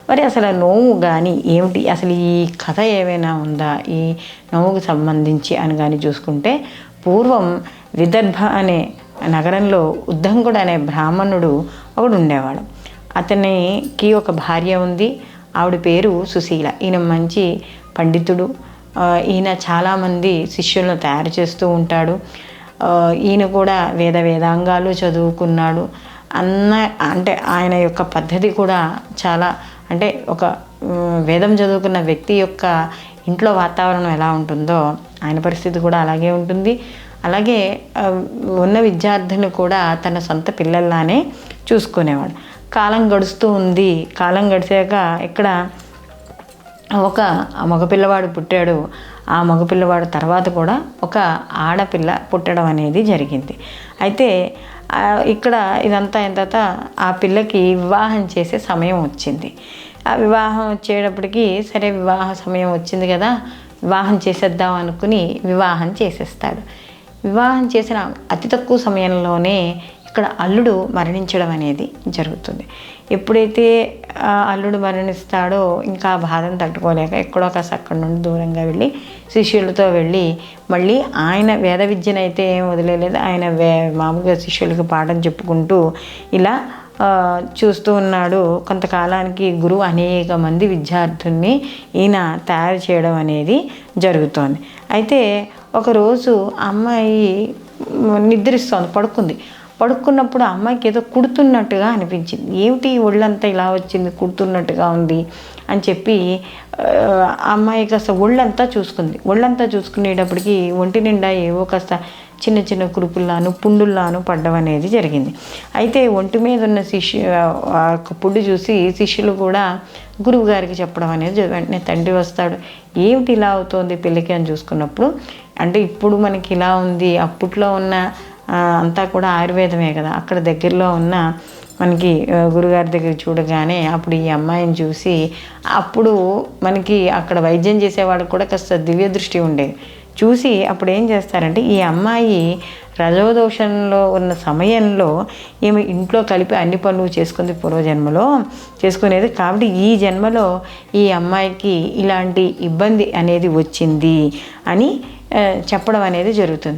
మరి అసలు ఆ నోము కానీ ఏమిటి, అసలు ఈ కథ ఏమైనా ఉందా ఈ నోముకు సంబంధించి అని కానీ చూసుకుంటే, పూర్వం విదర్భ అనే నగరంలో ఉద్దంకుడు అనే బ్రాహ్మణుడు ఒకడు ఉండేవాడు. అతనికి ఒక భార్య ఉంది. ఆవిడ పేరు సుశీల. ఈయన మంచి పండితుడు. ఈయన చాలామంది శిష్యులను తయారు చేస్తూ ఉంటాడు. ఈయన కూడా వేదాంగాలు చదువుకున్నాడు. అంటే ఆయన యొక్క పద్ధతి కూడా చాలా, అంటే ఒక వేదం చదువుకున్న వ్యక్తి యొక్క ఇంట్లో వాతావరణం ఎలా ఉంటుందో ఆయన పరిస్థితి కూడా అలాగే ఉంటుంది. అలాగే ఉన్న విద్యార్థులను కూడా తన సొంత పిల్లల్లానే చూసుకునేవాడు. కాలం గడుస్తూ ఉంది. కాలం గడిచాక ఇక్కడ ఒక మగపిల్లవాడు పుట్టాడు. ఆ మగపిల్లవాడు తర్వాత కూడా ఒక ఆడపిల్ల పుట్టడం అనేది జరిగింది. అయితే ఇక్కడ ఇదంతా అయిన తర్వాత ఆ పిల్లకి వివాహం చేసే సమయం వచ్చింది. ఆ వివాహం వచ్చేటప్పటికి సరే వివాహ సమయం వచ్చింది కదా, వివాహం చేసేద్దాం అనుకుని వివాహం చేసేస్తాడు. వివాహం చేసిన అతి తక్కువ సమయంలోనే ఇక్కడ అల్లుడు మరణించడం అనేది జరుగుతుంది. ఎప్పుడైతే అల్లుడు మరణిస్తాడో ఇంకా బాధను తట్టుకోలేక ఎక్కడో కాస్త అక్కడి నుండి దూరంగా వెళ్ళి శిష్యులతో వెళ్ళి మళ్ళీ ఆయన వేద విద్యను అయితే ఏం వదిలేదు. ఆయన మామూలుగా శిష్యులకి పాఠం చెప్పుకుంటూ ఇలా చూస్తూ ఉన్నాడు. కొంతకాలానికి గురువు అనేక మంది విద్యార్థుల్ని ఈయన తయారు చేయడం అనేది జరుగుతోంది. అయితే ఒకరోజు అమ్మాయి నిద్రిస్తోంది, పడుకున్నప్పుడు అమ్మాయికి ఏదో కుడుతున్నట్టుగా అనిపించింది. ఏమిటి ఒళ్ళంతా ఇలా వచ్చింది, కుడుతున్నట్టుగా ఉంది అని చెప్పి అమ్మాయి కాస్త ఒళ్ళంతా చూసుకునేటప్పటికి ఒంటి నిండా ఏవో కాస్త చిన్న చిన్న కురుపుల్లాను పుండుల్లాను పడ్డం అనేది జరిగింది. అయితే ఒంటి మీద ఉన్న పుండు చూసి శిష్యులు కూడా గురువు గారికి చెప్పడం అనేది వెంటనే తండ్రి వస్తాడు. ఏమిటి ఇలా అవుతోంది పిల్లకి అని చూసుకున్నప్పుడు, అంటే ఇప్పుడు మనకి ఇలా ఉంది, అప్పట్లో ఉన్న అంతా కూడా ఆయుర్వేదమే కదా, అక్కడ దగ్గరలో ఉన్న మనకి గురుగారి దగ్గర చూడగానే అప్పుడు ఈ అమ్మాయిని చూసి, అప్పుడు మనకి అక్కడ వైద్యం చేసేవాళ్ళకి కూడా కాస్త దివ్య దృష్టి ఉండేది. చూసి అప్పుడు ఏం చేస్తారంటే, ఈ అమ్మాయి రజోదోషంలో ఉన్న సమయంలో ఈమె ఇంట్లో కలిపి అన్ని పనులు చేసుకుంది, పూర్వజన్మలో చేసుకునేది కాబట్టి ఈ జన్మలో ఈ అమ్మాయికి ఇలాంటి ఇబ్బంది అనేది వచ్చింది అని చెప్పడం అనేది జరుగుతుంది.